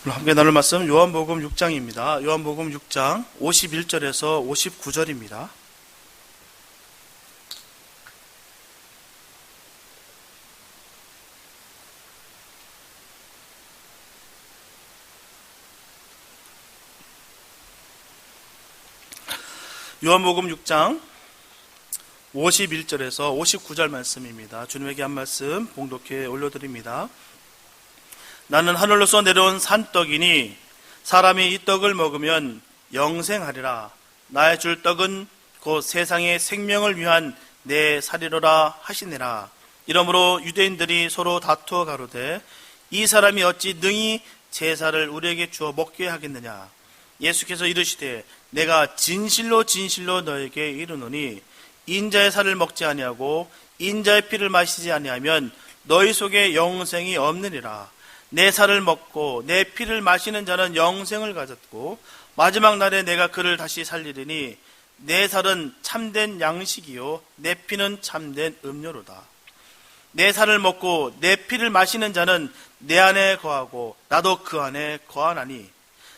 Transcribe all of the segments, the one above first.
함께 나눌 말씀 요한복음 6장입니다. 요한복음 6장 51절에서 59절입니다. 요한복음 6장 51절에서 59절 말씀입니다. 주님에게 한 말씀 봉독해 올려드립니다. 나는 하늘로서 내려온 산떡이니 사람이 이 떡을 먹으면 영생하리라. 나의 줄 떡은 곧 세상의 생명을 위한 내 살이로라 하시니라. 이러므로 유대인들이 서로 다투어 가로되 이 사람이 어찌 능히 제사를 우리에게 주어 먹게 하겠느냐. 예수께서 이르시되 내가 진실로 진실로 너에게 이르노니 인자의 살을 먹지 아니하고 인자의 피를 마시지 아니하면 너희 속에 영생이 없느니라. 내 살을 먹고 내 피를 마시는 자는 영생을 가졌고 마지막 날에 내가 그를 다시 살리리니 내 살은 참된 양식이요 내 피는 참된 음료로다. 내 살을 먹고 내 피를 마시는 자는 내 안에 거하고 나도 그 안에 거하나니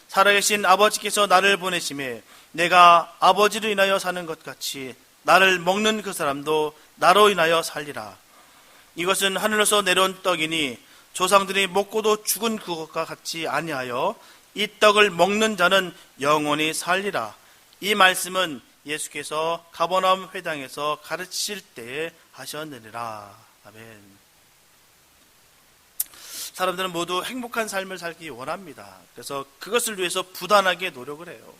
살아계신 아버지께서 나를 보내심에 내가 아버지로 인하여 사는 것 같이 나를 먹는 그 사람도 나로 인하여 살리라. 이것은 하늘에서 내려온 떡이니 조상들이 먹고도 죽은 그것과 같이 아니하여 이 떡을 먹는 자는 영원히 살리라. 이 말씀은 예수께서 가버나움 회당에서 가르치실 때에 하셨느니라. 아멘. 사람들은 모두 행복한 삶을 살기 원합니다. 그래서 그것을 위해서 부단하게 노력을 해요.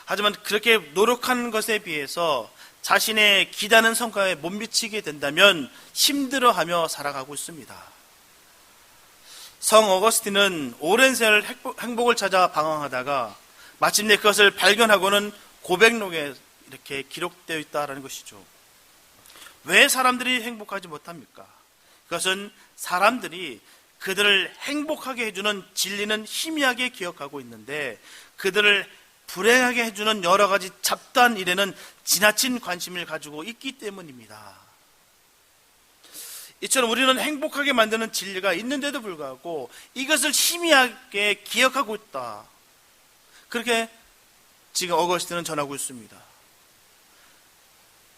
하지만 그렇게 노력하는 것에 비해서 자신의 기대하는 성과에 못 미치게 된다면 힘들어하며 살아가고 있습니다. 성 어거스틴은 오랜 세월 행복을 찾아 방황하다가 마침내 그것을 발견하고는 고백록에 이렇게 기록되어 있다는 것이죠. 왜 사람들이 행복하지 못합니까? 그것은 사람들이 그들을 행복하게 해주는 진리는 희미하게 기억하고 있는데 그들을 불행하게 해주는 여러 가지 잡다한 일에는 지나친 관심을 가지고 있기 때문입니다. 이처럼 우리는 행복하게 만드는 진리가 있는데도 불구하고 이것을 희미하게 기억하고 있다. 그렇게 지금 어거스틴은 전하고 있습니다.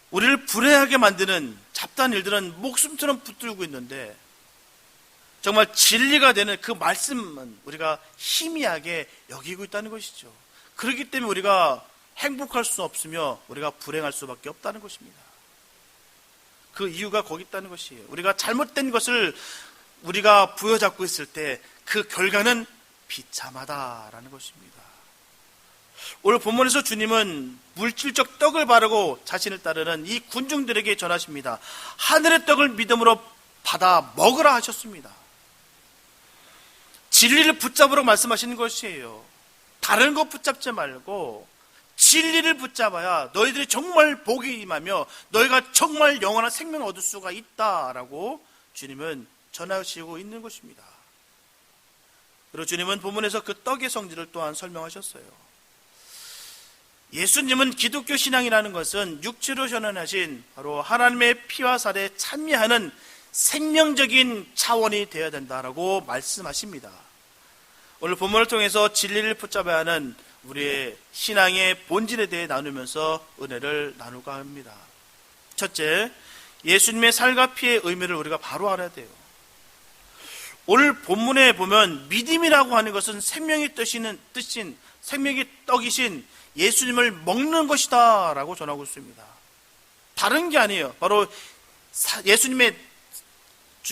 우리를 불행하게 만드는 잡다한 일들은 목숨처럼 붙들고 있는데 정말 진리가 되는 그 말씀은 우리가 희미하게 여기고 있다는 것이죠. 그렇기 때문에 우리가 행복할 수 없으며 우리가 불행할 수밖에 없다는 것입니다. 그 이유가 거기 있다는 것이에요. 우리가 잘못된 것을 우리가 부여잡고 있을 때 그 결과는 비참하다라는 것입니다. 오늘 본문에서 주님은 물질적 떡을 바르고 자신을 따르는 이 군중들에게 전하십니다. 하늘의 떡을 믿음으로 받아 먹으라 하셨습니다. 진리를 붙잡으라고 말씀하시는 것이에요. 다른 것 붙잡지 말고 진리를 붙잡아야 너희들이 정말 복이 임하며 너희가 정말 영원한 생명을 얻을 수가 있다라고 주님은 전하시고 있는 것입니다. 그리고 주님은 본문에서 그 떡의 성질을 또한 설명하셨어요. 예수님은 기독교 신앙이라는 것은 육체로 현현하신 바로 하나님의 피와 살에 참여하는 생명적인 차원이 되어야 된다라고 말씀하십니다. 오늘 본문을 통해서 진리를 붙잡아야 하는 우리의 신앙의 본질에 대해 나누면서 은혜를 나누고 합니다. 첫째, 예수님의 살과 피의 의미를 우리가 바로 알아야 돼요. 오늘 본문에 보면 믿음이라고 하는 것은 생명의 뜻인 생명의 떡이신 예수님을 먹는 것이다 라고 전하고 있습니다. 다른 게 아니에요. 바로 예수님의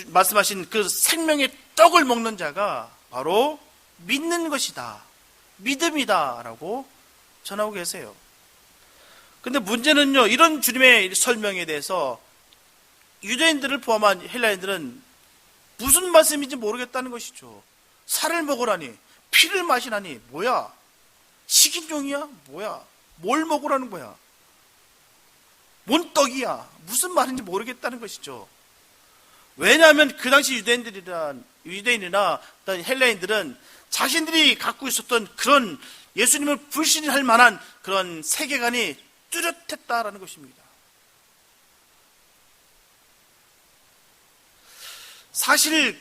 말씀하신 그 생명의 떡을 먹는 자가 바로 믿는 것이다, 믿음이다 라고 전하고 계세요. 근데 문제는요, 이런 주님의 설명에 대해서 유대인들을 포함한 헬라인들은 무슨 말씀인지 모르겠다는 것이죠. 살을 먹으라니, 피를 마시라니, 뭐야? 식인종이야? 뭐야? 뭘 먹으라는 거야? 뭔 떡이야? 무슨 말인지 모르겠다는 것이죠. 왜냐하면 그 당시 유대인이나 헬라인들은 자신들이 갖고 있었던 그런 예수님을 불신할 만한 그런 세계관이 뚜렷했다라는 것입니다. 사실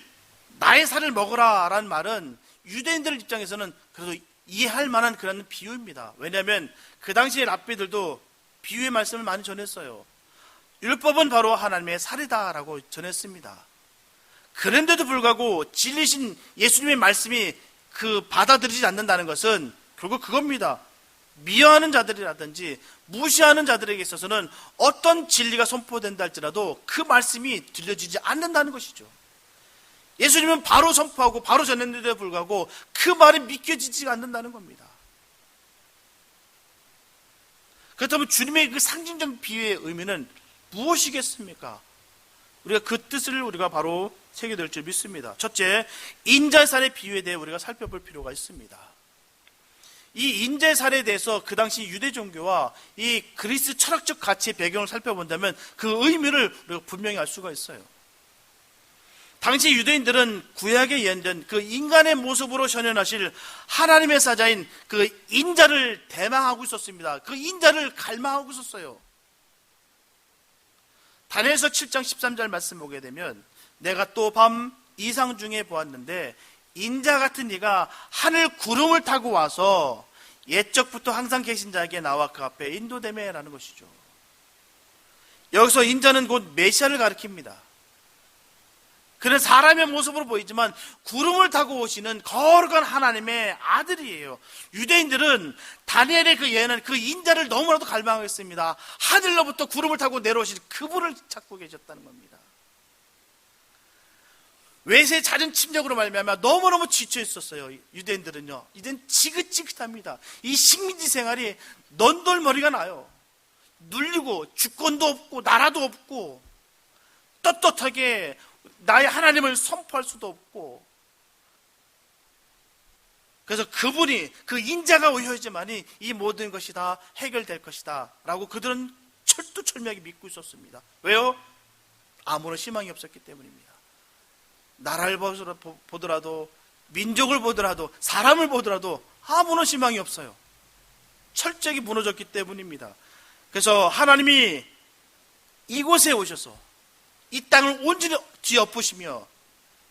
나의 살을 먹으라 라는 말은 유대인들 입장에서는 그래도 이해할 만한 그런 비유입니다. 왜냐하면 그 당시에 랍비들도 비유의 말씀을 많이 전했어요. 율법은 바로 하나님의 살이다라고 전했습니다. 그런데도 불구하고 진리신 예수님의 말씀이 받아들이지 않는다는 것은 결국 그겁니다. 미워하는 자들이라든지 무시하는 자들에게 있어서는 어떤 진리가 선포된다 할지라도 그 말씀이 들려지지 않는다는 것이죠. 예수님은 바로 선포하고 바로 전했는데도 불구하고 그 말이 믿겨지지 않는다는 겁니다. 그렇다면 주님의 그 상징적 비유의 의미는 무엇이겠습니까? 우리가 그 뜻을 우리가 바로 새겨들 줄 믿습니다. 첫째, 인자살의 비유에 대해 우리가 살펴볼 필요가 있습니다. 이 인자살에 대해서 그 당시 유대 종교와 이 그리스 철학적 가치의 배경을 살펴본다면 그 의미를 우리가 분명히 알 수가 있어요. 당시 유대인들은 구약에 예언된 그 인간의 모습으로 현현하실 하나님의 사자인 그 인자를 대망하고 있었습니다. 그 인자를 갈망하고 있었어요. 다니엘서 7장 13절 말씀 보게 되면 내가 또 밤 이상 중에 보았는데 인자 같은 이가 하늘 구름을 타고 와서 옛적부터 항상 계신 자에게 나와 그 앞에 인도되매라는 것이죠. 여기서 인자는 곧 메시아를 가리킵니다. 그는 사람의 모습으로 보이지만 구름을 타고 오시는 거룩한 하나님의 아들이에요. 유대인들은 다니엘의 그 예언은 그 인자를 너무나도 갈망했습니다. 하늘로부터 구름을 타고 내려오실 그분을 찾고 계셨다는 겁니다. 외세의 잦은 침략으로 말미암아 너무너무 지쳐 있었어요. 유대인들은요. 이젠 지긋지긋합니다. 이 식민지 생활이 넌돌머리가 나요. 눌리고 주권도 없고 나라도 없고 떳떳하게 나의 하나님을 선포할 수도 없고, 그래서 그분이 그 인자가 오셔야지만이 이 모든 것이 다 해결될 것이다 라고 그들은 철두철미하게 믿고 있었습니다. 왜요? 아무런 희망이 없었기 때문입니다. 나라를 보더라도 민족을 보더라도 사람을 보더라도 아무런 희망이 없어요. 철저하게 무너졌기 때문입니다. 그래서 하나님이 이곳에 오셔서 이 땅을 온전히 뒤엎으시며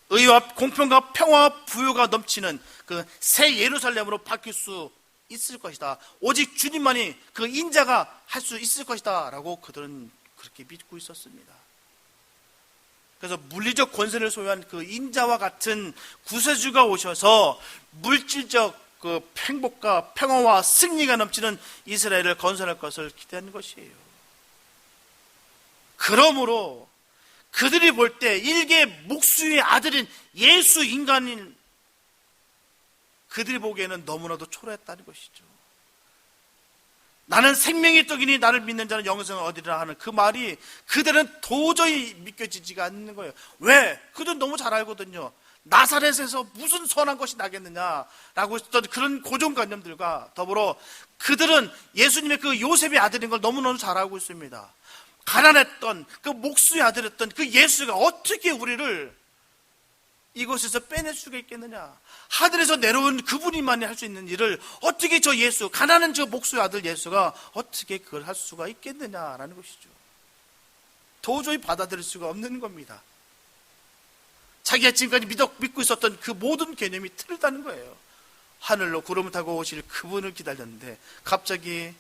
의와 공평과 평화와 부요가 넘치는 그 새 예루살렘으로 바뀔 수 있을 것이다. 오직 주님만이 그 인자가 할 수 있을 것이다 라고 그들은 그렇게 믿고 있었습니다. 그래서 물리적 권세를 소유한 그 인자와 같은 구세주가 오셔서 물질적 그 행복과 평화와 승리가 넘치는 이스라엘을 건설할 것을 기대하는 것이에요. 그러므로 그들이 볼 때 일개 목수의 아들인 예수 인간인 그들이 보기에는 너무나도 초라했다는 것이죠. 나는 생명의 떡이니 나를 믿는 자는 영생을 얻으리라 하는 그 말이 그들은 도저히 믿겨지지가 않는 거예요. 왜? 그들은 너무 잘 알거든요. 나사렛에서 무슨 선한 것이 나겠느냐라고 했던 그런 고정관념들과 더불어 그들은 예수님의 그 요셉의 아들인 걸 너무너무 잘 알고 있습니다. 가난했던 그 목수의 아들이었던 그 예수가 어떻게 우리를 이곳에서 빼낼 수가 있겠느냐. 하늘에서 내려온 그분이만이 할 수 있는 일을 어떻게 저 예수, 가난한 저 목수의 아들 예수가 어떻게 그걸 할 수가 있겠느냐라는 것이죠. 도저히 받아들일 수가 없는 겁니다. 자기가 지금까지 믿고 있었던 그 모든 개념이 틀리다는 거예요. 하늘로 구름을 타고 오실 그분을 기다렸는데 갑자기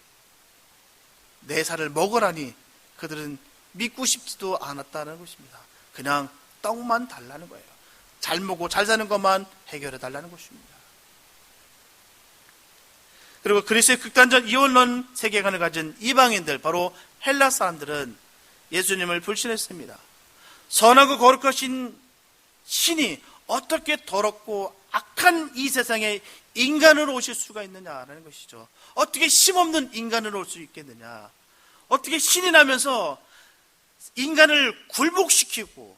내 살을 먹으라니 그들은 믿고 싶지도 않았다는 것입니다. 그냥 떡만 달라는 거예요. 잘 먹고 잘 사는 것만 해결해 달라는 것입니다. 그리고 그리스의 극단적 이원론 세계관을 가진 이방인들, 바로 헬라 사람들은 예수님을 불신했습니다. 선하고 거룩하신 신이 어떻게 더럽고 악한 이 세상에 인간으로 오실 수가 있느냐라는 것이죠. 어떻게 힘없는 인간으로 올 수 있겠느냐. 어떻게 신이 나면서 인간을 굴복시키고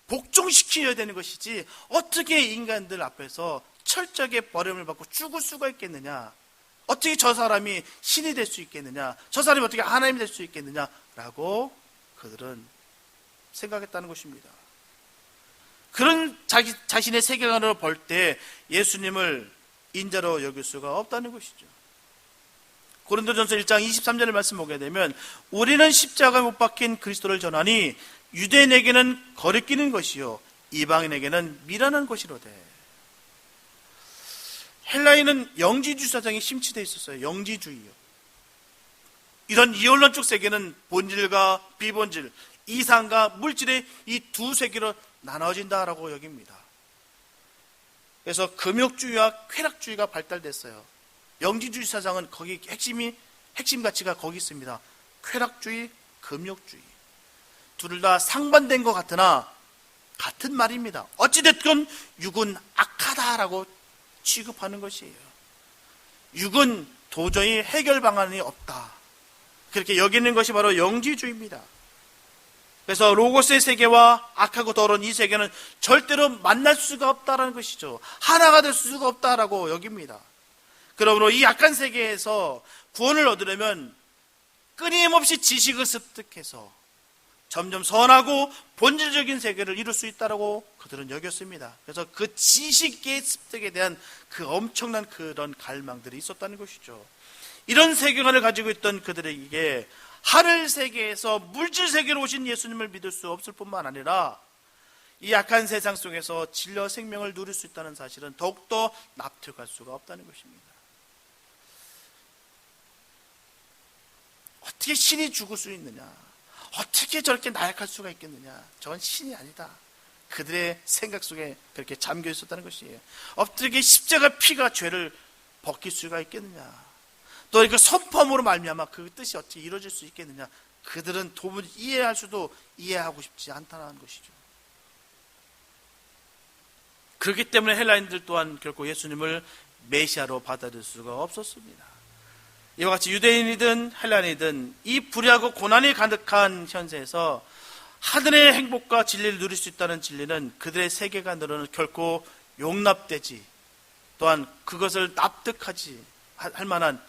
복종시켜야 되는 것이지 어떻게 인간들 앞에서 철저하게 버림을 받고 죽을 수가 있겠느냐. 어떻게 저 사람이 신이 될 수 있겠느냐. 저 사람이 어떻게 하나님이 될 수 있겠느냐라고 그들은 생각했다는 것입니다. 그런 자신의 세계관으로 볼 때 예수님을 인자로 여길 수가 없다는 것이죠. 고린도전서 1장 23절의 말씀 보게 되면 우리는 십자가에 못 박힌 그리스도를 전하니 유대인에게는 거리끼는 것이요 이방인에게는 미련한 것이로되. 헬라인은 영지주의 사상이 심취되어 있었어요. 영지주의요. 이런 이원론적 세계는 본질과 비본질, 이상과 물질의 이 두 세계로 나눠진다라고 여깁니다. 그래서 금욕주의와 쾌락주의가 발달됐어요. 영지주의 사상은 거기 핵심 가치가 거기 있습니다. 쾌락주의, 금욕주의. 둘 다 상반된 것 같으나 같은 말입니다. 어찌됐건 육은 악하다라고 취급하는 것이에요. 육은 도저히 해결 방안이 없다. 그렇게 여기는 것이 바로 영지주의입니다. 그래서 로고스의 세계와 악하고 더러운 이 세계는 절대로 만날 수가 없다라는 것이죠. 하나가 될 수가 없다라고 여깁니다. 그러므로 이 악한 세계에서 구원을 얻으려면 끊임없이 지식을 습득해서 점점 선하고 본질적인 세계를 이룰 수 있다라고 그들은 여겼습니다. 그래서 그 지식의 습득에 대한 그 엄청난 그런 갈망들이 있었다는 것이죠. 이런 세계관을 가지고 있던 그들에게 하늘 세계에서 물질 세계로 오신 예수님을 믿을 수 없을 뿐만 아니라 이 악한 세상 속에서 진리와 생명을 누릴 수 있다는 사실은 더욱더 납득할 수가 없다는 것입니다. 어떻게 신이 죽을 수 있느냐? 어떻게 저렇게 나약할 수가 있겠느냐? 저건 신이 아니다. 그들의 생각 속에 그렇게 잠겨 있었다는 것이에요. 어떻게 십자가 피가 죄를 벗길 수가 있겠느냐? 또 그 선포함으로 말미암아 그 뜻이 어떻게 이루어질 수 있겠느냐? 그들은 도무지 이해할 수도 이해하고 싶지 않다는 것이죠. 그렇기 때문에 헬라인들 또한 결코 예수님을 메시아로 받아들일 수가 없었습니다. 이와 같이 유대인이든 헬라인이든 이 불의하고 고난이 가득한 현세에서 하늘의 행복과 진리를 누릴 수 있다는 진리는 그들의 세계관으로는 결코 용납되지, 또한 그것을 납득하지 할 만한,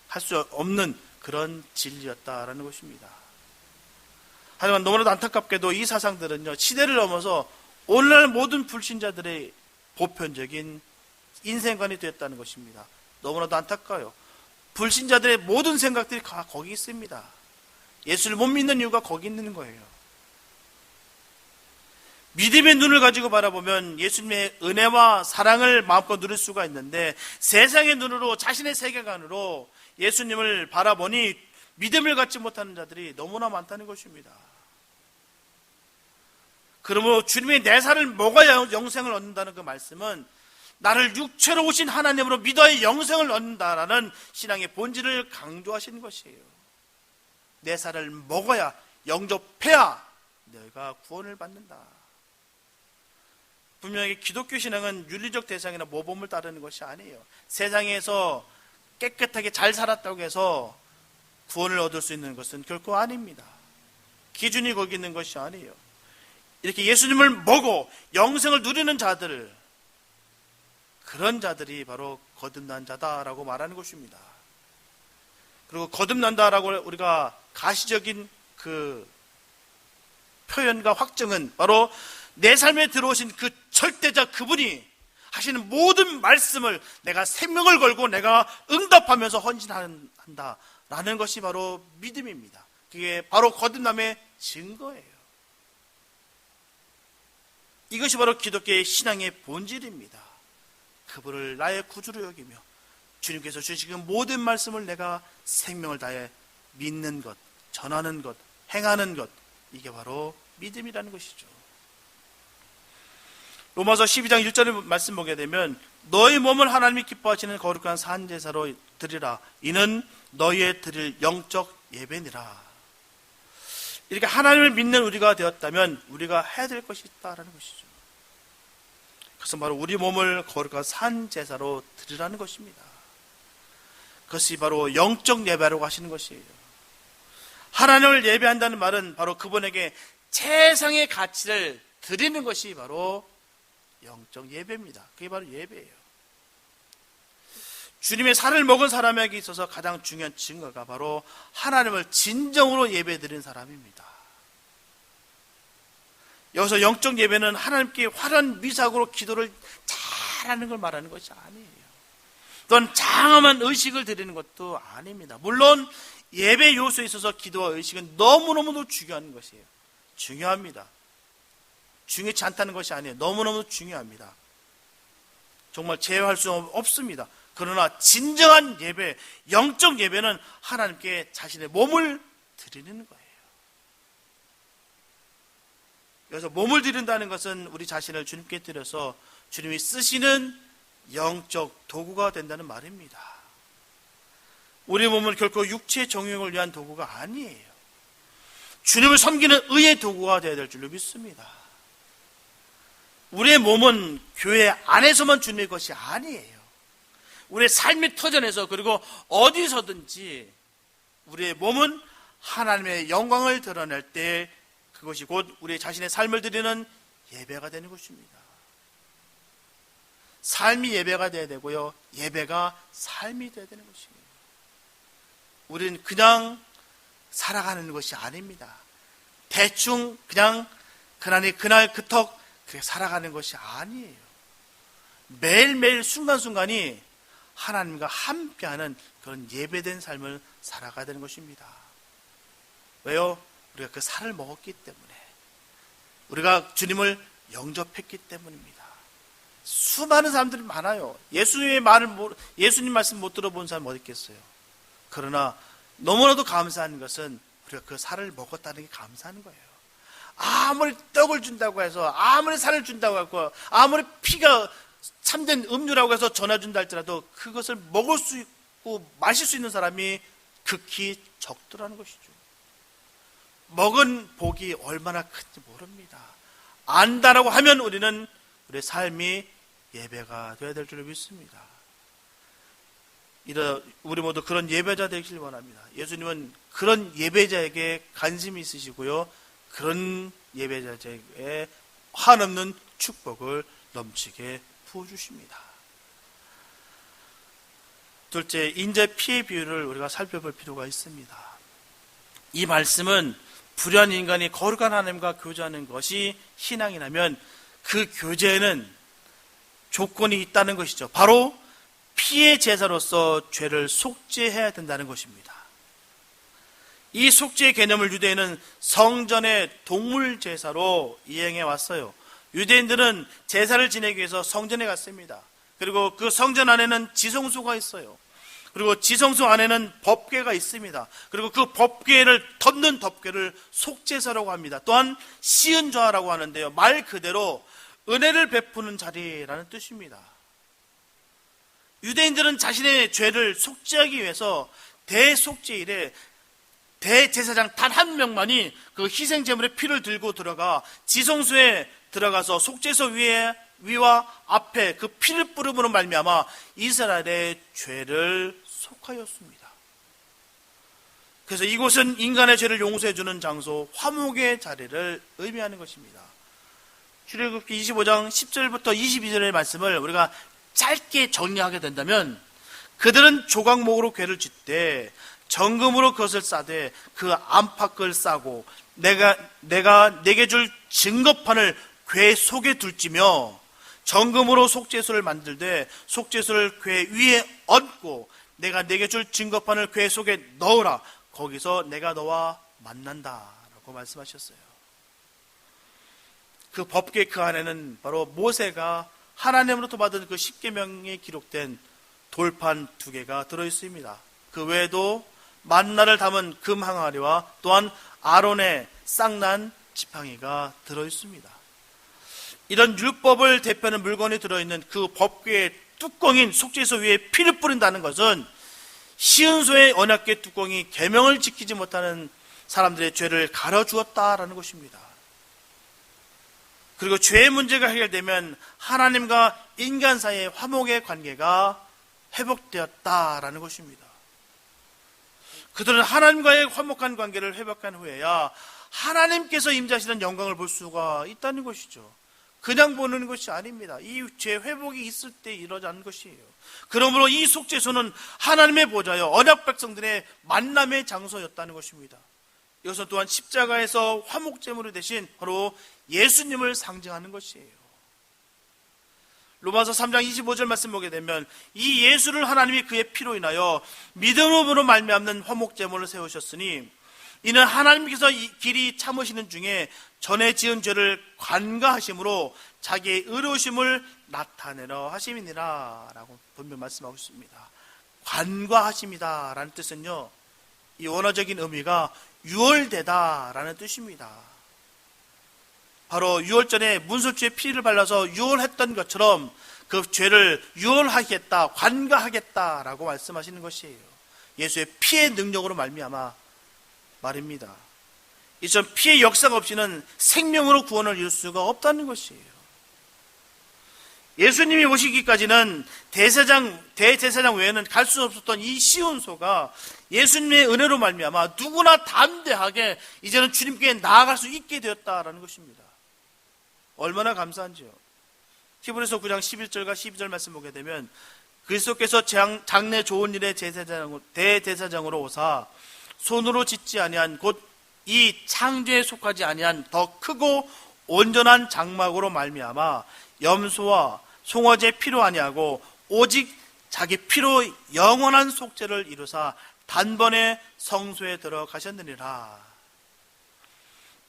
할 수 없는 그런 진리였다라는 것입니다. 하지만 너무나도 안타깝게도 이 사상들은요, 시대를 넘어서 오늘날 모든 불신자들의 보편적인 인생관이 되었다는 것입니다. 너무나도 안타까워요. 불신자들의 모든 생각들이 다 거기 있습니다. 예수를 못 믿는 이유가 거기 있는 거예요. 믿음의 눈을 가지고 바라보면 예수님의 은혜와 사랑을 마음껏 누릴 수가 있는데, 세상의 눈으로, 자신의 세계관으로 예수님을 바라보니 믿음을 갖지 못하는 자들이 너무나 많다는 것입니다. 그러므로 주님의 내 살을 먹어야 영생을 얻는다는 그 말씀은 나를 육체로 오신 하나님으로 믿어야 영생을 얻는다라는 신앙의 본질을 강조하시는 것이에요. 내 살을 먹어야, 영접해야 너희가 구원을 받는다. 분명히 기독교 신앙은 윤리적 대상이나 모범을 따르는 것이 아니에요. 세상에서 깨끗하게 잘 살았다고 해서 구원을 얻을 수 있는 것은 결코 아닙니다. 기준이 거기 있는 것이 아니에요. 이렇게 예수님을 먹어 영생을 누리는 자들, 그런 자들이 바로 거듭난 자다라고 말하는 것입니다. 그리고 거듭난다라고 우리가 가시적인 그 표현과 확정은 바로 내 삶에 들어오신 그 절대자 그분이 하시는 모든 말씀을 내가 생명을 걸고 내가 응답하면서 헌신한다라는 것이 바로 믿음입니다. 그게 바로 거듭남의 증거예요. 이것이 바로 기독교의 신앙의 본질입니다. 그분을 나의 구주로 여기며 주님께서 주시는 모든 말씀을 내가 생명을 다해 믿는 것, 전하는 것, 행하는 것, 이게 바로 믿음이라는 것이죠. 로마서 12장 1절의 말씀 보게 되면 너희 몸을 하나님이 기뻐하시는 거룩한 산제사로 드리라. 이는 너희의 드릴 영적 예배니라. 이렇게 하나님을 믿는 우리가 되었다면 우리가 해야 될 것이 있다라는 것이죠. 그것은 바로 우리 몸을 거룩한 산제사로 드리라는 것입니다. 그것이 바로 영적 예배라고 하시는 것이에요. 하나님을 예배한다는 말은 바로 그분에게 최상의 가치를 드리는 것이 바로 영적 예배입니다. 그게 바로 예배예요. 주님의 살을 먹은 사람에게 있어서 가장 중요한 증거가 바로 하나님을 진정으로 예배드리는 사람입니다. 여기서 영적 예배는 하나님께 화려한 미사고로 기도를 잘하는 걸 말하는 것이 아니에요. 또한 장엄한 의식을 드리는 것도 아닙니다. 물론 예배 요소에 있어서 기도와 의식은 너무너무도 중요한 것이에요. 중요합니다. 중요치 않다는 것이 아니에요. 너무너무 중요합니다. 정말 제어할 수 없습니다. 그러나 진정한 예배, 영적 예배는 하나님께 자신의 몸을 드리는 거예요. 그래서 몸을 드린다는 것은 우리 자신을 주님께 드려서 주님이 쓰시는 영적 도구가 된다는 말입니다. 우리 몸은 결코 육체의 정욕을 위한 도구가 아니에요. 주님을 섬기는 의의 도구가 되어야 될 줄로 믿습니다. 우리의 몸은 교회 안에서만 주님의 것이 아니에요. 우리의 삶의 터전에서 그리고 어디서든지 우리의 몸은 하나님의 영광을 드러낼 때 그것이 곧 우리 자신의 삶을 드리는 예배가 되는 것입니다. 삶이 예배가 되어야 되고요, 예배가 삶이 되어야 되는 것입니다. 우리는 그냥 살아가는 것이 아닙니다. 대충 그냥 그날 그턱 그렇게 살아가는 것이 아니에요. 매일매일 순간순간이 하나님과 함께하는 그런 예배된 삶을 살아가야 되는 것입니다. 왜요? 우리가 그 살을 먹었기 때문에, 우리가 주님을 영접했기 때문입니다. 수많은 사람들이 많아요. 예수님 말씀 못 들어본 사람 어디 있겠어요? 그러나 너무나도 감사한 것은 우리가 그 살을 먹었다는 게 감사한 거예요. 아무리 떡을 준다고 해서, 아무리 살을 준다고 하고, 아무리 피가 참된 음료라고 해서 전해준다 할지라도 그것을 먹을 수 있고 마실 수 있는 사람이 극히 적더라는 것이죠. 먹은 복이 얼마나 큰지 모릅니다. 안다라고 하면 우리는 우리의 삶이 예배가 되어야 될 줄 믿습니다. 우리 모두 그런 예배자 되길 원합니다. 예수님은 그런 예배자에게 관심이 있으시고요, 그런 예배자에게 한없는 축복을 넘치게 부어주십니다. 둘째, 인재 피해 비율을 우리가 살펴볼 필요가 있습니다. 이 말씀은 불의한 인간이 거룩한 하나님과 교제하는 것이 신앙이라면 그 교제에는 조건이 있다는 것이죠. 바로 피해 제사로서 죄를 속죄해야 된다는 것입니다. 이 속죄의 개념을 유대인은 성전의 동물 제사로 이행해 왔어요. 유대인들은 제사를 지내기 위해서 성전에 갔습니다. 그리고 그 성전 안에는 지성소가 있어요. 그리고 지성소 안에는 법궤가 있습니다. 그리고 그 법궤를 덮는 덮궤를 속죄사라고 합니다. 또한 시은좌라고 하는데요, 말 그대로 은혜를 베푸는 자리라는 뜻입니다. 유대인들은 자신의 죄를 속죄하기 위해서 대속죄일에 대제사장 단 한 명만이 그 희생제물의 피를 들고 들어가 지성소에 들어가서 속죄소 위와 앞에 그 피를 뿌림으로 말미암아 이스라엘의 죄를 속하였습니다. 그래서 이곳은 인간의 죄를 용서해 주는 장소, 화목의 자리를 의미하는 것입니다. 출애굽기 25장 10절부터 22절의 말씀을 우리가 짧게 정리하게 된다면, 그들은 조각목으로 궤를 짓되 정금으로 그것을 싸되 그 안팎을 싸고 내가 내게 줄 증거판을 궤 속에 둘지며 정금으로 속죄소를 만들되 속죄소를 궤 위에 얹고 내가 내게 줄 증거판을 궤 속에 넣으라. 거기서 내가 너와 만난다 라고 말씀하셨어요. 그 법궤 그 안에는 바로 모세가 하나님으로부터 받은 그 십계명에 기록된 돌판 2개가 들어있습니다. 그 외에도 만나를 담은 금 항아리와 또한 아론의 쌍난 지팡이가 들어있습니다. 이런 율법을 대표하는 물건이 들어있는 그 법궤의 뚜껑인 속죄소 위에 피를 뿌린다는 것은 시은소의 언약궤 뚜껑이 계명을 지키지 못하는 사람들의 죄를 가려주었다라는 것입니다. 그리고 죄의 문제가 해결되면 하나님과 인간 사이의 화목의 관계가 회복되었다라는 것입니다. 그들은 하나님과의 화목한 관계를 회복한 후에야 하나님께서 임재하시는 영광을 볼 수가 있다는 것이죠. 그냥 보는 것이 아닙니다. 이 죄 회복이 있을 때 이루어지는 것이에요. 그러므로 이 속죄소는 하나님의 보좌여 언약 백성들의 만남의 장소였다는 것입니다. 이것은 또한 십자가에서 화목제물이 되신 바로 예수님을 상징하는 것이에요. 로마서 3장 25절 말씀 보게 되면 이 예수를 하나님이 그의 피로 인하여 믿음으로 말미암는 화목제물을 세우셨으니 이는 하나님께서 이 길이 참으시는 중에 전에 지은 죄를 관가하심으로 자기의 의로우심을 나타내려 하심이니라 라고 분명 말씀하고 있습니다. 관과하심이다 라는 뜻은요, 이 원어적인 의미가 유월되다 라는 뜻입니다. 바로 유월전에 문설주에 피를 발라서 유월했던 것처럼 그 죄를 유월하겠다, 관과하겠다 라고 말씀하시는 것이에요. 예수의 피의 능력으로 말미암아 말입니다. 이처럼 피의 역사가 없이는 생명으로 구원을 이룰 수가 없다는 것이에요. 예수님이 오시기까지는 대제사장 외에는 갈 수 없었던 이 시온소가 예수님의 은혜로 말미암아 누구나 담대하게 이제는 주님께 나아갈 수 있게 되었다라는 것입니다. 얼마나 감사한지요. 히브리서 9장 11절과 12절 말씀 보게 되면 그리스도께서 장래 좋은 일의 대제사장으로 오사 손으로 짓지 아니한 곧 이 창조에 속하지 아니한 더 크고 온전한 장막으로 말미암아 염소와 송아지의 피로 아니하고 오직 자기 피로 영원한 속죄를 이루사 단번에 성소에 들어가셨느니라.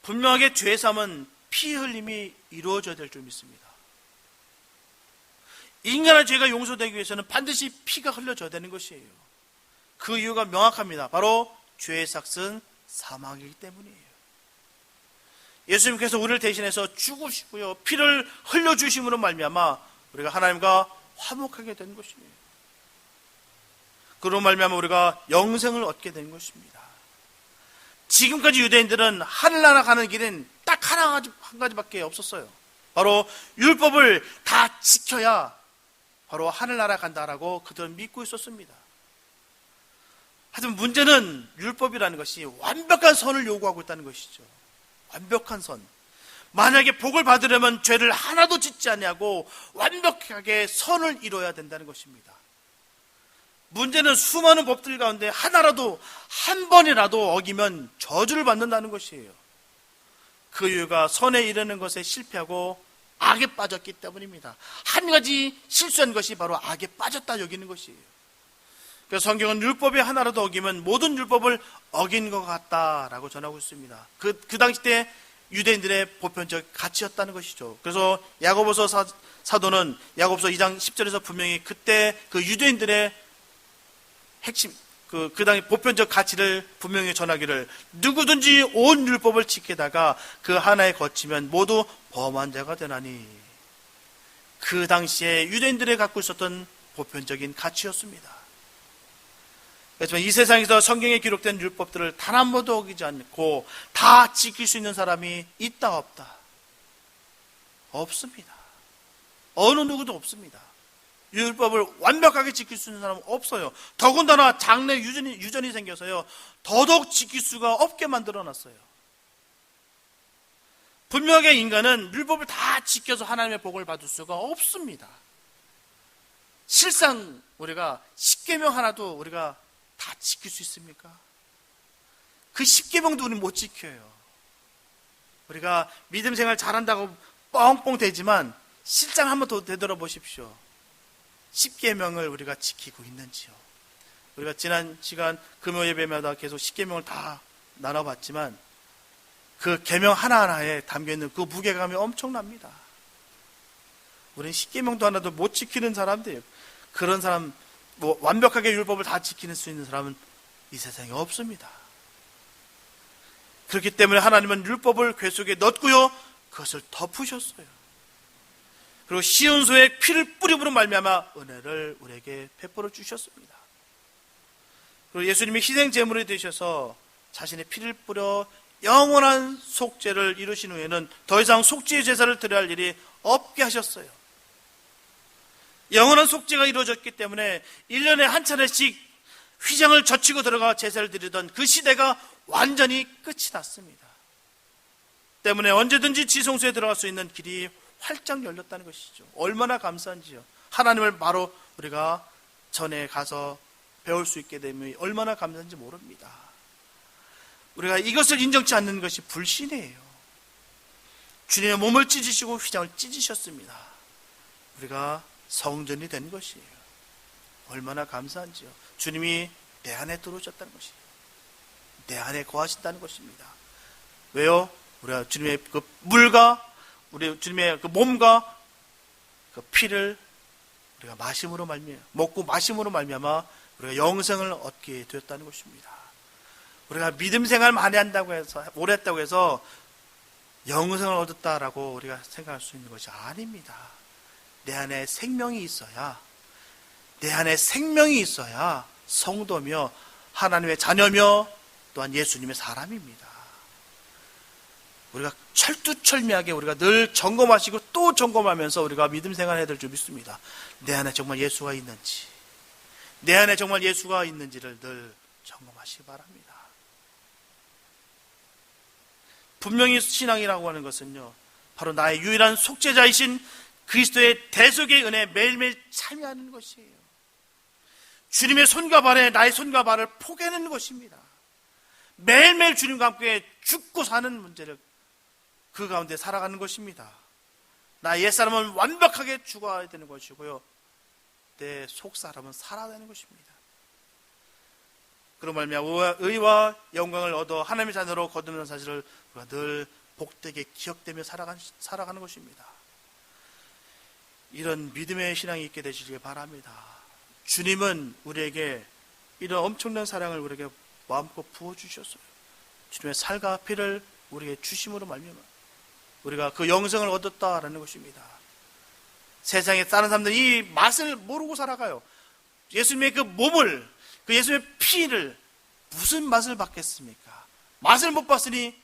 분명하게 죄사함은 피 흘림이 이루어져야 될 줄 믿습니다. 인간의 죄가 용서되기 위해서는 반드시 피가 흘려져야 되는 것이에요. 그 이유가 명확합니다. 바로 죄의 삭은 사망이기 때문이에요. 예수님께서 우리를 대신해서 죽으시고요, 피를 흘려주심으로 말미암아 우리가 하나님과 화목하게 된 것입니다. 그로 말미암아 우리가 영생을 얻게 된 것입니다. 지금까지 유대인들은 하늘나라 가는 길은 딱 한 가지밖에 없었어요. 바로 율법을 다 지켜야 바로 하늘나라 간다라고 그들은 믿고 있었습니다. 하지만 문제는 율법이라는 것이 완벽한 선을 요구하고 있다는 것이죠. 완벽한 선. 만약에 복을 받으려면 죄를 하나도 짓지 아니하고 완벽하게 선을 이뤄야 된다는 것입니다. 문제는 수많은 법들 가운데 하나라도, 한 번이라도 어기면 저주를 받는다는 것이에요. 그 이유가 선에 이르는 것에 실패하고 악에 빠졌기 때문입니다. 한 가지 실수한 것이 바로 악에 빠졌다 여기는 것이에요. 그래서 성경은 율법이 하나라도 어기면 모든 율법을 어긴 것 같다라고 전하고 있습니다. 그 당시 때 유대인들의 보편적 가치였다는 것이죠. 그래서 야고보서 사도는 야고보서 2장 10절에서 분명히 그때 그 유대인들의 핵심, 그 당시 보편적 가치를 분명히 전하기를 누구든지 온 율법을 지키다가 그 하나에 거치면 모두 범한 자가 되나니, 그 당시에 유대인들이 갖고 있었던 보편적인 가치였습니다. 그렇지만 이 세상에서 성경에 기록된 율법들을 단 한 번도 어기지 않고 다 지킬 수 있는 사람이 있다 없다? 없습니다. 어느 누구도 없습니다. 율법을 완벽하게 지킬 수 있는 사람은 없어요. 더군다나 장래 유전이 생겨서요, 더더욱 지킬 수가 없게 만들어놨어요. 분명하게 인간은 율법을 다 지켜서 하나님의 복을 받을 수가 없습니다. 실상 우리가 십계명 하나도 우리가 다 지킬 수 있습니까? 그 십계명도 우리는 못 지켜요. 우리가 믿음 생활 잘한다고 뻥뻥 대지만 실상 한번 더 되돌아보십시오. 십계명을 우리가 지키고 있는지요? 우리가 지난 시간 금요 예배마다 계속 십계명을 다 나눠봤지만 그 계명 하나하나에 담겨있는 그 무게감이 엄청납니다. 우리는 십계명도 하나도 못 지키는 사람들이에요. 그런 사람, 완벽하게 율법을 다 지키는 수 있는 사람은 이 세상에 없습니다. 그렇기 때문에 하나님은 율법을 궤 속에 넣었고요, 그것을 덮으셨어요. 그리고 시온소에 피를 뿌림으로 말미암아 은혜를 우리에게 베풀어 주셨습니다. 그리고 예수님이 희생 제물이 되셔서 자신의 피를 뿌려 영원한 속죄를 이루신 후에는 더 이상 속죄의 제사를 드려야 할 일이 없게 하셨어요. 영원한 속죄가 이루어졌기 때문에 1년에 한 차례씩 휘장을 젖히고 들어가 제사를 드리던 그 시대가 완전히 끝이 났습니다. 때문에 언제든지 지성소에 들어갈 수 있는 길이 활짝 열렸다는 것이죠. 얼마나 감사한지요. 하나님을 바로 우리가 전에 가서 배울 수 있게 되면 얼마나 감사한지 모릅니다. 우리가 이것을 인정치 않는 것이 불신이에요. 주님의 몸을 찢으시고 휘장을 찢으셨습니다. 우리가 성전이 된 것이에요. 얼마나 감사한지요. 주님이 내 안에 들어오셨다는 것이에요. 내 안에 거하신다는 것입니다. 왜요? 우리가 주님의 그 물과 우리 주님의 그 몸과 그 피를 우리가 마심으로 먹고 마심으로 말미암아 우리가 영생을 얻게 되었다는 것입니다. 우리가 믿음 생활 많이 한다고 해서 오래 했다고 해서 영생을 얻었다라고 우리가 생각할 수 있는 것이 아닙니다. 내 안에 생명이 있어야 성도며 하나님의 자녀며 또한 예수님의 사람입니다. 우리가 철두철미하게 우리가 늘 점검하시고 또 점검하면서 우리가 믿음 생활해야 될 줄 믿습니다. 내 안에 정말 예수가 있는지, 내 안에 정말 예수가 있는지를 늘 점검하시기 바랍니다. 분명히 신앙이라고 하는 것은요, 바로 나의 유일한 속죄자이신 그리스도의 대속의 은혜에 매일매일 참여하는 것이에요. 주님의 손과 발에 나의 손과 발을 포개는 것입니다. 매일매일 주님과 함께 죽고 사는 문제를 그 가운데 살아가는 것입니다. 나 옛사람은 완벽하게 죽어야 되는 것이고요, 내 속사람은 살아야 되는 것입니다. 그런 말미암아 의와 영광을 얻어 하나님의 자녀로 거듭나는 사실을 우리가 늘 복되게 기억되며 살아가는 것입니다. 이런 믿음의 신앙이 있게 되시길 바랍니다. 주님은 우리에게 이런 엄청난 사랑을 우리에게 마음껏 부어주셨어요. 주님의 살과 피를 우리에게 주심으로 말미암아 우리가 그 영생을 얻었다라는 것입니다. 세상에 다른 사람들이 이 맛을 모르고 살아가요. 예수님의 그 몸을, 그 예수님의 피를 무슨 맛을 받겠습니까? 맛을 못 봤으니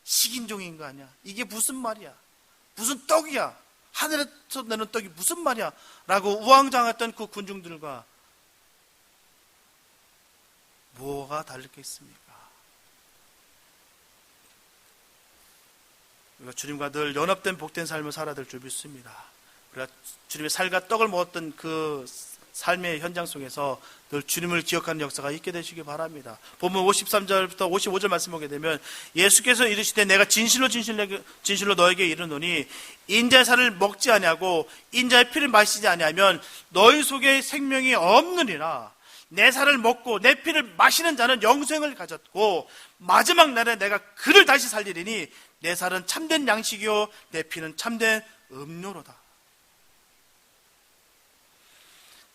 식인종인 거 아니야? 이게 무슨 말이야? 무슨 떡이야? 하늘에서 내는 떡이 무슨 말이야? 라고 우왕좌왕했던 그 군중들과 뭐가 다르겠습니까? 우리가 주님과 늘 연합된 복된 삶을 살아야 될 줄 믿습니다. 우리가 주님의 살과 떡을 먹었던 그 삶의 현장 속에서 늘 주님을 기억하는 역사가 있게 되시기 바랍니다. 본문 53절부터 55절 말씀 보게 되면 예수께서 이르시되 내가 진실로 너에게 이르노니 인자의 살을 먹지 아니하고 인자의 피를 마시지 아니하면 너희 속에 생명이 없느니라. 내 살을 먹고 내 피를 마시는 자는 영생을 가졌고 마지막 날에 내가 그를 다시 살리리니 내 살은 참된 양식이요 내 피는 참된 음료로다.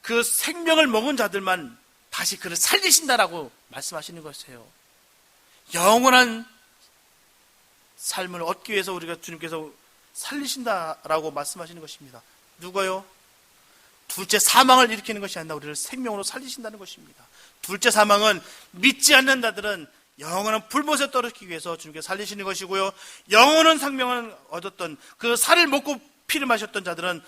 그 생명을 먹은 자들만 다시 그를 살리신다라고 말씀하시는 것이에요. 영원한 삶을 얻기 위해서 우리가 주님께서 살리신다라고 말씀하시는 것입니다. 누가요? 둘째 사망을 일으키는 것이 아니라 우리를 생명으로 살리신다는 것입니다. 둘째 사망은 믿지 않는 자들은 영원한 불못에 떨어지기 위해서 주님께서 살리시는 것이고요, 영원한 생명을 얻었던 그 살을 먹고 피를 마셨던 자들은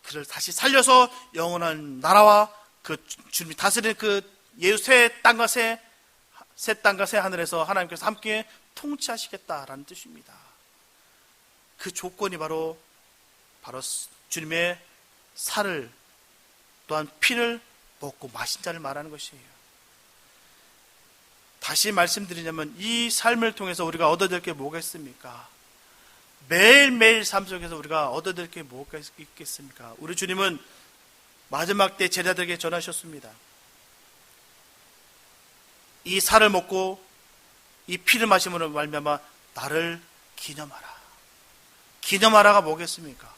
그를 다시 살려서 영원한 나라와 그 주님이 다스리는 그 새 땅과 새 하늘에서 하나님께서 함께 통치하시겠다라는 뜻입니다. 그 조건이 바로 주님의 살을 또한 피를 먹고 마신 자를 말하는 것이에요. 다시 말씀드리자면 이 삶을 통해서 우리가 얻어낼 게 뭐가 있습니까? 매일매일 삶 속에서 우리가 얻어낼 게 뭐가 있겠습니까? 우리 주님은 마지막 때 제자들에게 전하셨습니다. 이 살을 먹고 이 피를 마심으로 말미암아 나를 기념하라. 기념하라가 뭐겠습니까?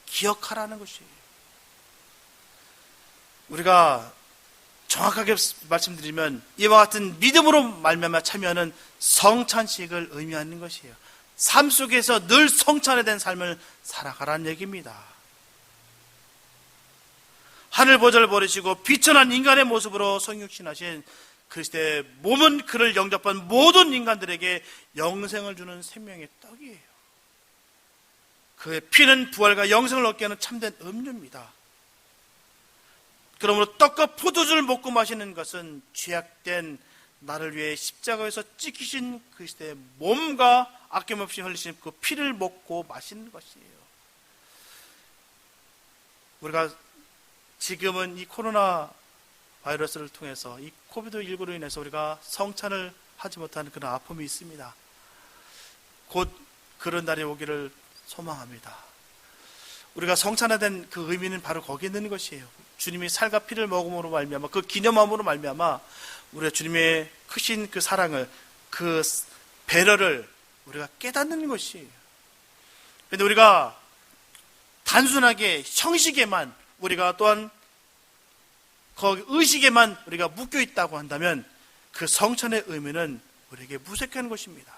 기억하라는 것이에요. 우리가 정확하게 말씀드리면 이와 같은 믿음으로 말미암아 참여하는 성찬식을 의미하는 것이에요. 삶 속에서 늘 성찬에 대한 삶을 살아가라는 얘기입니다. 하늘 보좌를 버리시고 비천한 인간의 모습으로 성육신하신 그리스도의 몸은 그를 영접한 모든 인간들에게 영생을 주는 생명의 떡이에요. 그의 피는 부활과 영생을 얻게 하는 참된 음료입니다. 그러므로 떡과 포도주를 먹고 마시는 것은 죄악된 나를 위해 십자가에서 찢기신 그리스도의 몸과 아낌없이 흘리신 그 피를 먹고 마시는 것이에요. 우리가 지금은 이 코로나 바이러스를 통해서 이 코비드19로 인해서 우리가 성찬을 하지 못하는 그런 아픔이 있습니다. 곧 그런 날이 오기를 소망합니다. 우리가 성찬화된 그 의미는 바로 거기에 있는 것이에요. 주님이 살과 피를 먹음으로 말미암아, 그 기념함으로 말미암아 우리가 주님의 크신 그 사랑을, 그 배려를 우리가 깨닫는 것이에요. 그런데 우리가 단순하게 형식에만, 우리가 또한 거기 의식에만 우리가 묶여 있다고 한다면 그 성찬의 의미는 우리에게 무색한 것입니다.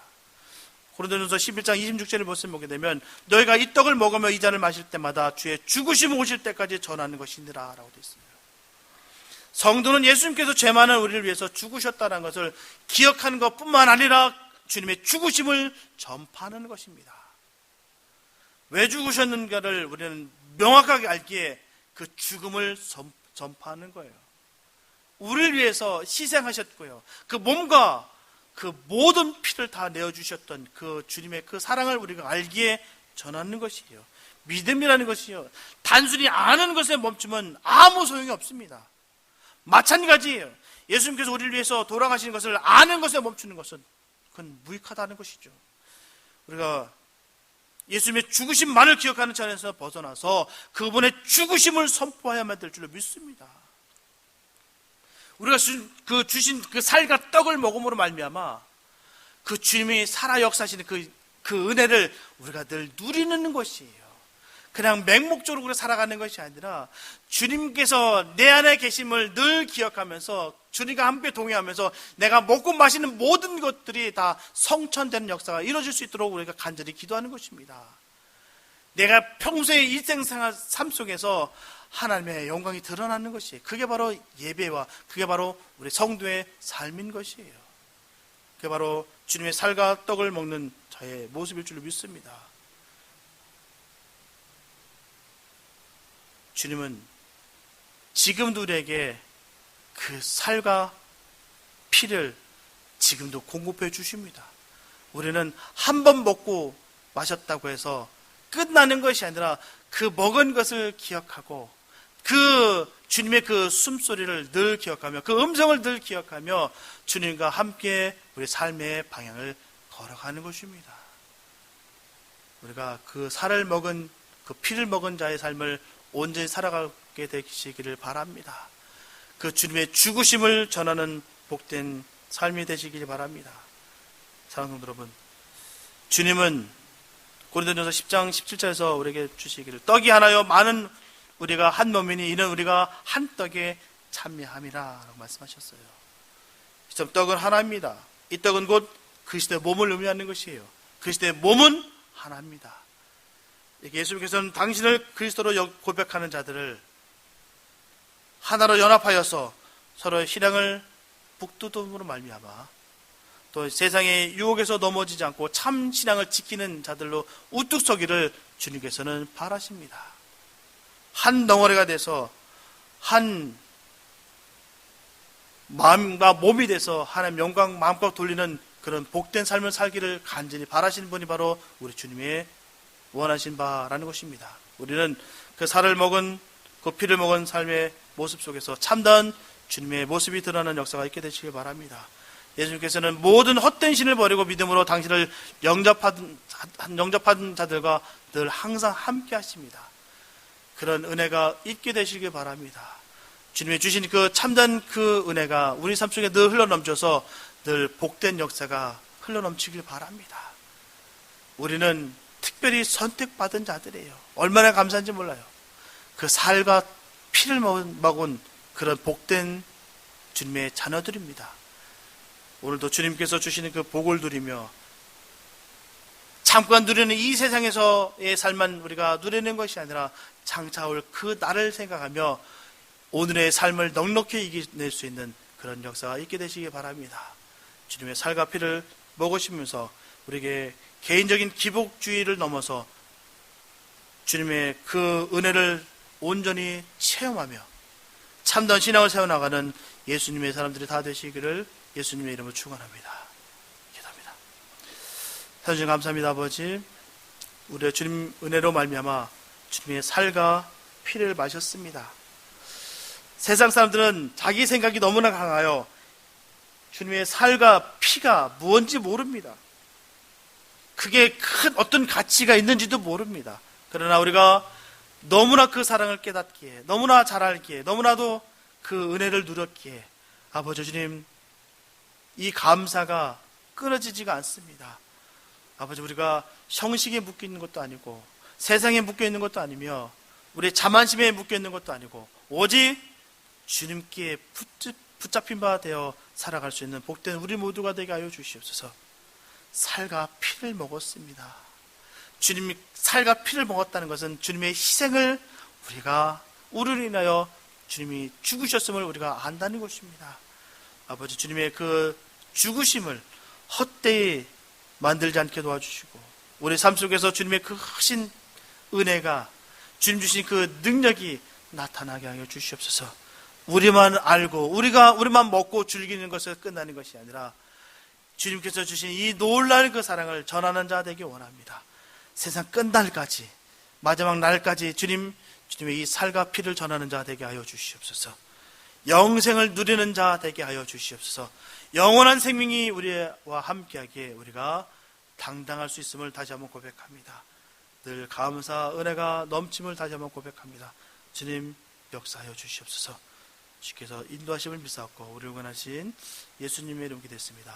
고린도전서 11장 26절을 보게 되면 너희가 이 떡을 먹으며 이 잔을 마실 때마다 주의 죽으심 오실 때까지 전하는 것이니라 라고 되어 있습니다. 성도는 예수님께서 죄 많은 우리를 위해서 죽으셨다는 것을 기억하는 것뿐만 아니라 주님의 죽으심을 전파하는 것입니다. 왜 죽으셨는가를 우리는 명확하게 알기에 그 죽음을 전파하는 거예요. 우리를 위해서 희생하셨고요, 그 몸과 그 모든 피를 다 내어주셨던 그 주님의 그 사랑을 우리가 알기에 전하는 것이에요. 믿음이라는 것이요, 단순히 아는 것에 멈추면 아무 소용이 없습니다. 마찬가지예요. 예수님께서 우리를 위해서 돌아가시는 것을 아는 것에 멈추는 것은 그건 무익하다는 것이죠. 우리가 예수님의 죽으심만을 기억하는 차원에서 벗어나서 그분의 죽으심을 선포해야만 될 줄로 믿습니다. 우리가 주신 그 살과 떡을 먹음으로 말미암아 그 주님이 살아 역사하시는 그 은혜를 우리가 늘 누리는 것이에요. 그냥 맹목적으로 우리가 살아가는 것이 아니라 주님께서 내 안에 계심을 늘 기억하면서 주님과 함께 동행하면서 내가 먹고 마시는 모든 것들이 다 성천되는 역사가 이루어질 수 있도록 우리가 간절히 기도하는 것입니다. 내가 평소의 일생생활 삶 속에서 하나님의 영광이 드러나는 것이에요. 그게 바로 예배와 그게 바로 우리 성도의 삶인 것이에요. 그게 바로 주님의 살과 떡을 먹는 자의 모습일 줄로 믿습니다. 주님은 지금도 우리에게 그 살과 피를 지금도 공급해 주십니다. 우리는 한 번 먹고 마셨다고 해서 끝나는 것이 아니라 그 먹은 것을 기억하고 그 주님의 그 숨소리를 늘 기억하며 그 음성을 늘 기억하며 주님과 함께 우리 삶의 방향을 걸어가는 것입니다. 우리가 그 살을 먹은, 그 피를 먹은 자의 삶을 온전히 살아가게 되시기를 바랍니다. 그 주님의 죽으심을 전하는 복된 삶이 되시기를 바랍니다. 사랑하는 성도 여러분, 주님은 고린도전서 10장 17절에서 우리에게 주시기를 떡이 하나요 많은 우리가 한 몸이니 이는 우리가 한 떡에 참여함이라 라고 말씀하셨어요. 떡은 하나입니다. 이 떡은 곧 그리스도의 몸을 의미하는 것이에요. 그리스도의 몸은 하나입니다. 예수님께서는 당신을 그리스도로 고백하는 자들을 하나로 연합하여서 서로의 신앙을 북돋움으로 말미암아 또 세상의 유혹에서 넘어지지 않고 참 신앙을 지키는 자들로 우뚝 서기를 주님께서는 바라십니다. 한 덩어리가 돼서 한 마음과 몸이 돼서 하나님 영광 마음껏 돌리는 그런 복된 삶을 살기를 간절히 바라시는 분이 바로 우리 주님의 원하신 바라는 것입니다. 우리는 그 살을 먹은, 그 피를 먹은 삶의 모습 속에서 참다운 주님의 모습이 드러나는 역사가 있게 되시길 바랍니다. 예수님께서는 모든 헛된 신을 버리고 믿음으로 당신을 영접한 자들과 늘 항상 함께 하십니다. 그런 은혜가 있게 되시길 바랍니다. 주님이 주신 그 참된 그 은혜가 우리 삶 속에 늘 흘러넘쳐서 늘 복된 역사가 흘러넘치길 바랍니다. 우리는 특별히 선택받은 자들이에요. 얼마나 감사한지 몰라요. 그 살과 피를 먹은 그런 복된 주님의 자녀들입니다. 오늘도 주님께서 주시는 그 복을 누리며 잠깐 누리는 이 세상에서의 삶만 우리가 누리는 것이 아니라 장차 올 그 날을 생각하며 오늘의 삶을 넉넉히 이겨낼 수 있는 그런 역사가 있게 되시기 바랍니다. 주님의 살과 피를 먹으시면서 우리에게 개인적인 기복주의를 넘어서 주님의 그 은혜를 온전히 체험하며 참다운 신앙을 세워나가는 예수님의 사람들이 다 되시기를 예수님의 이름으로 축원합니다. 기도합니다. 하나님 감사합니다. 아버지, 우리의 주님 은혜로 말미암아 주님의 살과 피를 마셨습니다. 세상 사람들은 자기 생각이 너무나 강하여 주님의 살과 피가 무언지 모릅니다. 그게 큰 어떤 가치가 있는지도 모릅니다. 그러나 우리가 너무나 그 사랑을 깨닫기에, 너무나 잘 알기에, 너무나도 그 은혜를 누렸기에 아버지 주님, 이 감사가 끊어지지가 않습니다. 아버지, 우리가 형식에 묶여 있는 것도 아니고 세상에 묶여 있는 것도 아니며 우리의 자만심에 묶여 있는 것도 아니고 오직 주님께 붙잡힌 바 되어 살아갈 수 있는 복된 우리 모두가 되게 하여 주시옵소서. 살과 피를 먹었습니다. 주님이 살과 피를 먹었다는 것은 주님의 희생을 우리를 인하여 주님이 죽으셨음을 우리가 안다는 것입니다. 아버지, 주님의 그 죽으심을 헛되이 만들지 않게 도와주시고 우리 삶 속에서 주님의 그 크신 은혜가, 주님 주신 그 능력이 나타나게 하여 주시옵소서. 우리만 알고 우리만 먹고 즐기는 것에 끝나는 것이 아니라 주님께서 주신 이 놀라운 그 사랑을 전하는 자 되기 원합니다. 세상 끝날까지, 마지막 날까지 주님의 이 살과 피를 전하는 자 되게 하여 주시옵소서. 영생을 누리는 자 되게 하여 주시옵소서. 영원한 생명이 우리와 함께하기에 우리가 당당할 수 있음을 다시 한번 고백합니다. 늘 감사, 은혜가 넘침을 다시 한번 고백합니다. 주님, 역사하여 주시옵소서. 주께서 인도하심을 믿사옵고 우리를 원하신 예수님의 이름 기도했습니다.